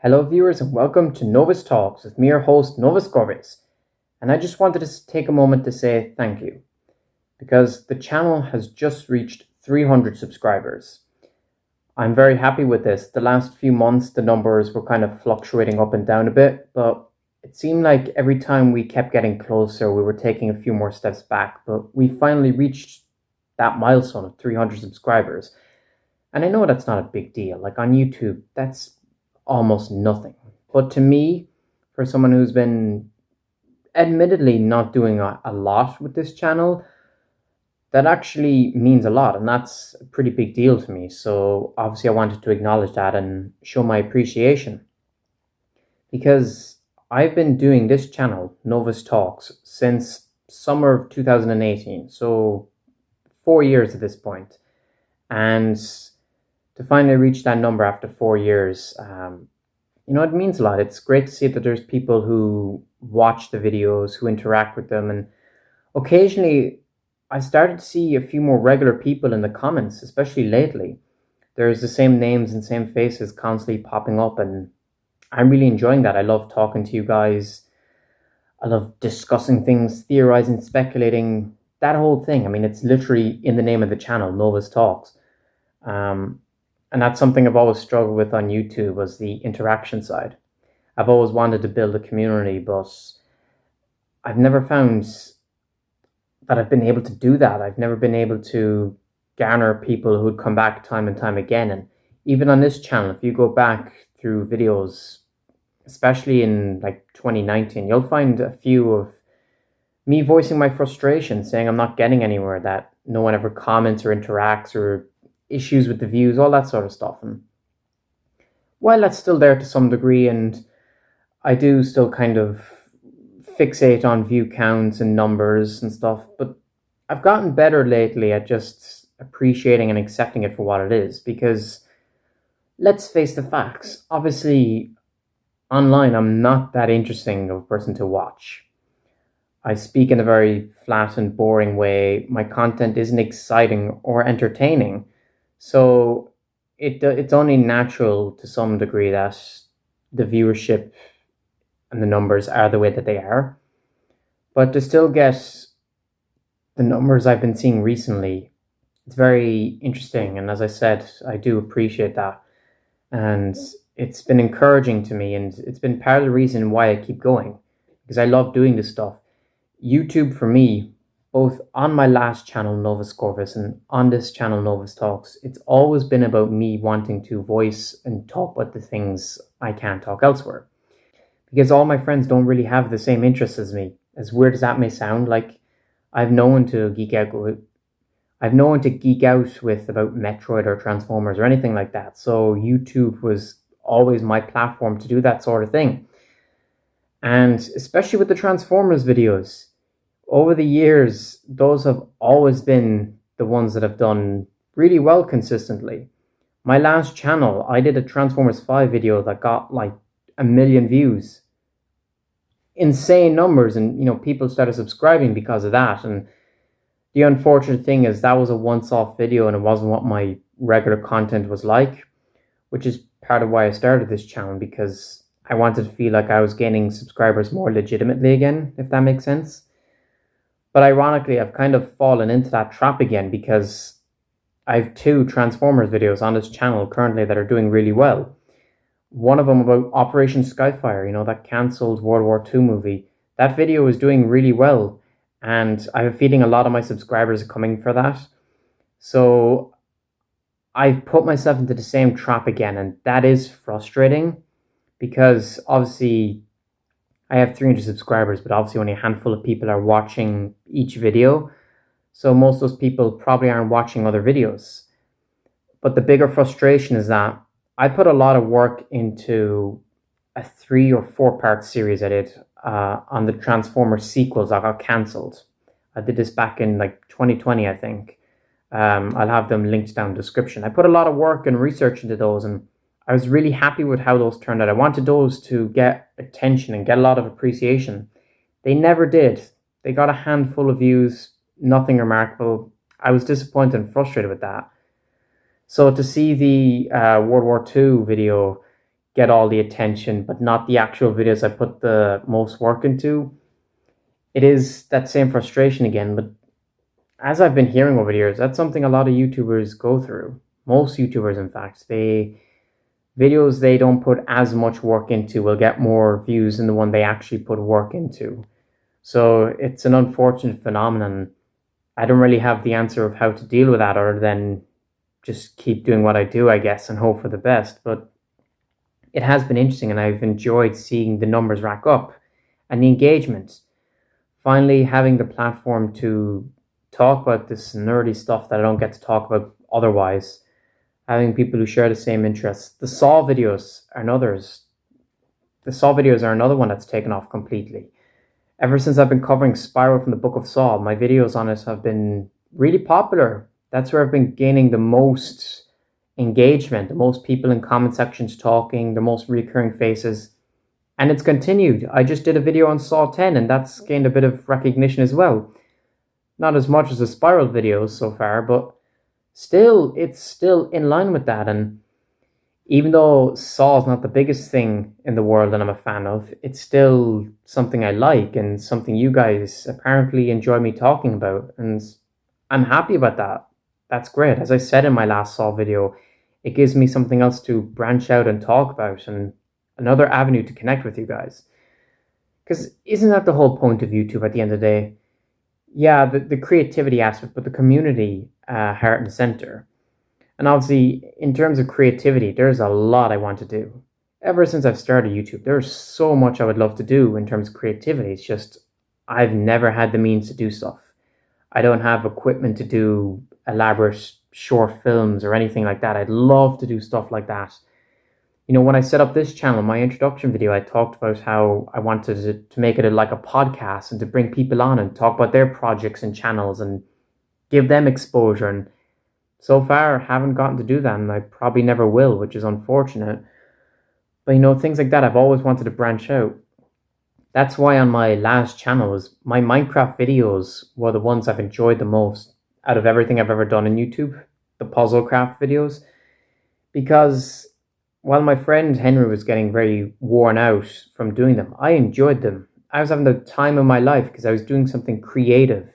Hello, viewers, and welcome to Novus Talks with me, your host, Novus Corvis. And I just wanted to take a moment to say thank you because the channel has just reached 300 subscribers. I'm very happy with this. The last few months, the numbers were kind of fluctuating up and down a bit, but it seemed like every time we kept getting closer, we were taking a few more steps back. But we finally reached that milestone of 300 subscribers. And I know that's not a big deal. Like on YouTube, that's almost nothing. But to me, for someone who's been admittedly not doing a lot with this channel, that actually means a lot, and that's a pretty big deal to me. So obviously I wanted to acknowledge that and show my appreciation, because I've been doing this channel, Novus Talks, since summer of 2018, so 4 years at this point. And to finally reach that number after 4 years, it means a lot. It's great to see that there's people who watch the videos, who interact with them, and occasionally I started to see a few more regular people in the comments, especially lately. There's the same names and same faces constantly popping up, and I'm really enjoying that. I love talking to you guys. I love discussing things, theorizing, speculating, that whole thing. I mean, it's literally in the name of the channel, Novus Talks. And that's something I've always struggled with on YouTube, was the interaction side. I've always wanted to build a community, but I've never found that I've been able to do that. I've never been able to garner people who'd come back time and time again. And even on this channel, if you go back through videos, especially in like 2019, you'll find a few of me voicing my frustration, saying I'm not getting anywhere, that no one ever comments or interacts, or issues with the views, all that sort of stuff. And while that's still there to some degree, and I do still kind of fixate on view counts and numbers and stuff, but I've gotten better lately at just appreciating and accepting it for what it is, because let's face the facts. Obviously, online, I'm not that interesting of a person to watch. I speak in a very flat and boring way. My content isn't exciting or entertaining. So it's only natural to some degree that the viewership and the numbers are the way that they are. But to still get the numbers I've been seeing recently, it's very interesting. And as I said, I do appreciate that. And it's been encouraging to me, and it's been part of the reason why I keep going, because I love doing this stuff. YouTube for me, both on my last channel, Novus Corvis, and on this channel, Novus Talks, it's always been about me wanting to voice and talk about the things I can't talk elsewhere. Because all my friends don't really have the same interests as me. As weird as that may sound, like I've known to geek out with about Metroid or Transformers or anything like that. So YouTube was always my platform to do that sort of thing. And especially with the Transformers videos, over the years, those have always been the ones that have done really well consistently. My last channel, I did a Transformers 5 video that got like 1 million views. Insane numbers, and people started subscribing because of that. And the unfortunate thing is that was a once-off video, and it wasn't what my regular content was like, which is part of why I started this channel, because I wanted to feel like I was gaining subscribers more legitimately again, if that makes sense. But ironically, I've kind of fallen into that trap again, because I have 2 Transformers videos on this channel currently that are doing really well. One of them about Operation Skyfire, that cancelled World War II movie. That video is doing really well, and I have a feeling a lot of my subscribers are coming for that. So I've put myself into the same trap again, and that is frustrating, because obviously I have 300 subscribers, but obviously only a handful of people are watching each video. So most of those people probably aren't watching other videos. But the bigger frustration is that I put a lot of work into a 3 or 4 part series I did on the Transformers sequels that got cancelled. I did this back in like 2020, I think. I'll have them linked down in the description. I put a lot of work and research into those, and I was really happy with how those turned out. I wanted those to get attention and get a lot of appreciation. They never did. They got a handful of views, nothing remarkable. I was disappointed and frustrated with that. So to see the World War II video get all the attention, but not the actual videos I put the most work into, it is that same frustration again. But as I've been hearing over the years, that's something a lot of YouTubers go through. Most YouTubers, in fact, videos they don't put as much work into will get more views than the one they actually put work into. So it's an unfortunate phenomenon. I don't really have the answer of how to deal with that other than just keep doing what I do, I guess, and hope for the best. But it has been interesting, and I've enjoyed seeing the numbers rack up and the engagement. Finally, having the platform to talk about this nerdy stuff that I don't get to talk about otherwise. Having people who share the same interests. The Saw videos are another one that's taken off completely. Ever since I've been covering Spiral from the Book of Saw, my videos on it have been really popular. That's where I've been gaining the most engagement, the most people in comment sections talking, the most recurring faces. And it's continued. I just did a video on Saw 10 and that's gained a bit of recognition as well. Not as much as the Spiral videos so far, but it's still in line with that. And even though Saw is not the biggest thing in the world that I'm a fan of, it's still something I like and something you guys apparently enjoy me talking about. And I'm happy about that. That's great. As I said in my last Saw video, it gives me something else to branch out and talk about and another avenue to connect with you guys. Because isn't that the whole point of YouTube at the end of the day? Yeah, the creativity aspect, but the community heart and center. And obviously, in terms of creativity, there's a lot I want to do. Ever since I've started YouTube, there's so much I would love to do in terms of creativity. It's just, I've never had the means to do stuff. I don't have equipment to do elaborate short films or anything like that. I'd love to do stuff like that. You know, when I set up this channel, my introduction video, I talked about how I wanted to make it like a podcast and to bring people on and talk about their projects and channels and give them exposure. And so far, I haven't gotten to do that, and I probably never will, which is unfortunate. But, you know, things like that, I've always wanted to branch out. That's why on my last channel, my Minecraft videos were the ones I've enjoyed the most out of everything I've ever done on YouTube, the Puzzlecraft videos. Because while my friend Henry was getting very worn out from doing them, I enjoyed them. I was having the time of my life because I was doing something creative.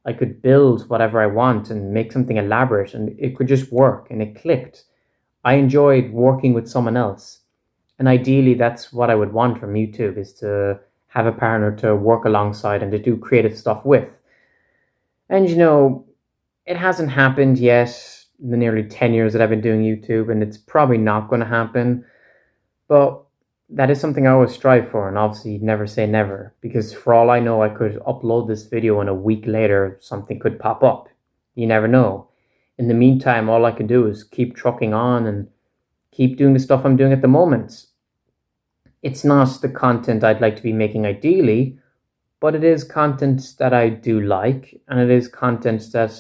I could build whatever I want and make something elaborate, and it could just work, and it clicked. I enjoyed working with someone else. And ideally, that's what I would want from YouTube, is to have a partner to work alongside and to do creative stuff with. And, you know, it hasn't happened yet in the nearly 10 years that I've been doing YouTube, and it's probably not going to happen. But that is something I always strive for, and obviously never say never, because for all I know, I could upload this video and a week later something could pop up. You never know. In the meantime, all I can do is keep trucking on and keep doing the stuff I'm doing at the moment. It's not the content I'd like to be making ideally, but it is content that I do like, and it is content that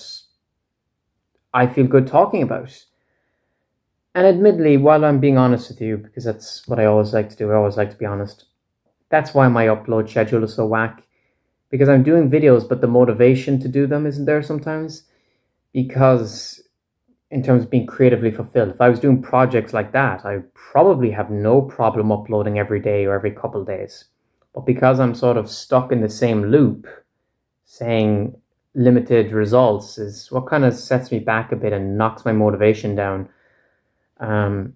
I feel good talking about. And admittedly, while I'm being honest with you, because that's what I always like to do, I always like to be honest, that's why my upload schedule is so whack. Because I'm doing videos, but the motivation to do them isn't there sometimes. Because in terms of being creatively fulfilled, if I was doing projects like that, I probably have no problem uploading every day or every couple of days. But because I'm sort of stuck in the same loop, saying limited results is what kind of sets me back a bit and knocks my motivation down. And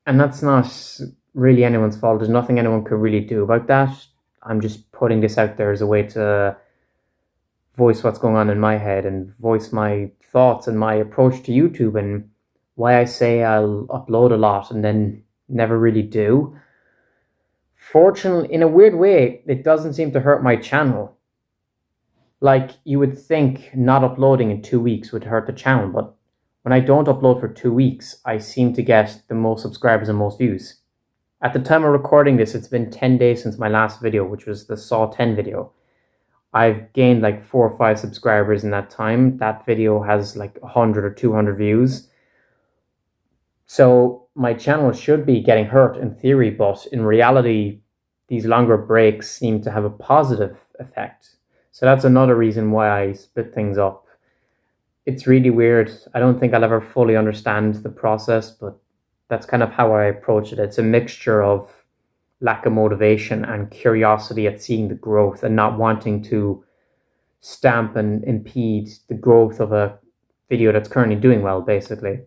that's not really anyone's fault. There's nothing anyone could really do about that. I'm just putting this out there as a way to voice what's going on in my head and voice my thoughts and my approach to YouTube and why I say I'll upload a lot and then never really do. Fortunately, in a weird way, it doesn't seem to hurt my channel. Like, you would think not uploading in 2 weeks would hurt the channel, but when I don't upload for 2 weeks, I seem to get the most subscribers and most views. At the time of recording this, it's been 10 days since my last video, which was the Saw 10 video. I've gained like 4 or 5 subscribers in that time. That video has like 100 or 200 views. So my channel should be getting hurt in theory, but in reality, these longer breaks seem to have a positive effect. So that's another reason why I split things up. It's really weird. I don't think I'll ever fully understand the process, but That's kind of how I approach it. It's a mixture of lack of motivation and curiosity at seeing the growth and not wanting to stamp and impede the growth of a video that's currently doing well, basically.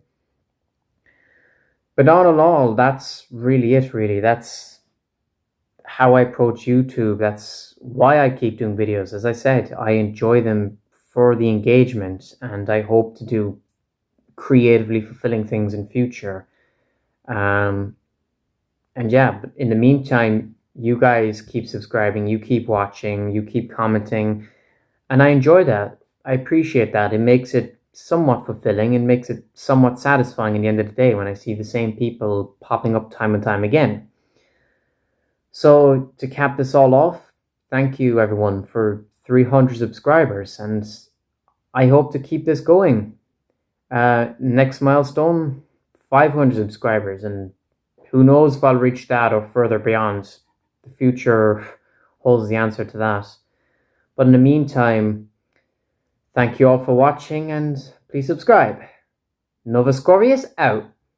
But all in all, that's really it, really. That's how I approach YouTube. That's why I keep doing videos. As I said, I enjoy them for the engagement, and I hope to do creatively fulfilling things in future. And yeah, but in the meantime, you guys keep subscribing, you keep watching, you keep commenting, and I enjoy that. I appreciate that. It makes it somewhat fulfilling and makes it somewhat satisfying in the end of the day when I see the same people popping up time and time again. So to cap this all off, thank you everyone for 300 subscribers, and I hope to keep this going. Next milestone, 500 subscribers, and who knows if I'll reach that or further beyond. The future holds the answer to that. But in the meantime, thank you all for watching, and please subscribe. Novus Corvius out.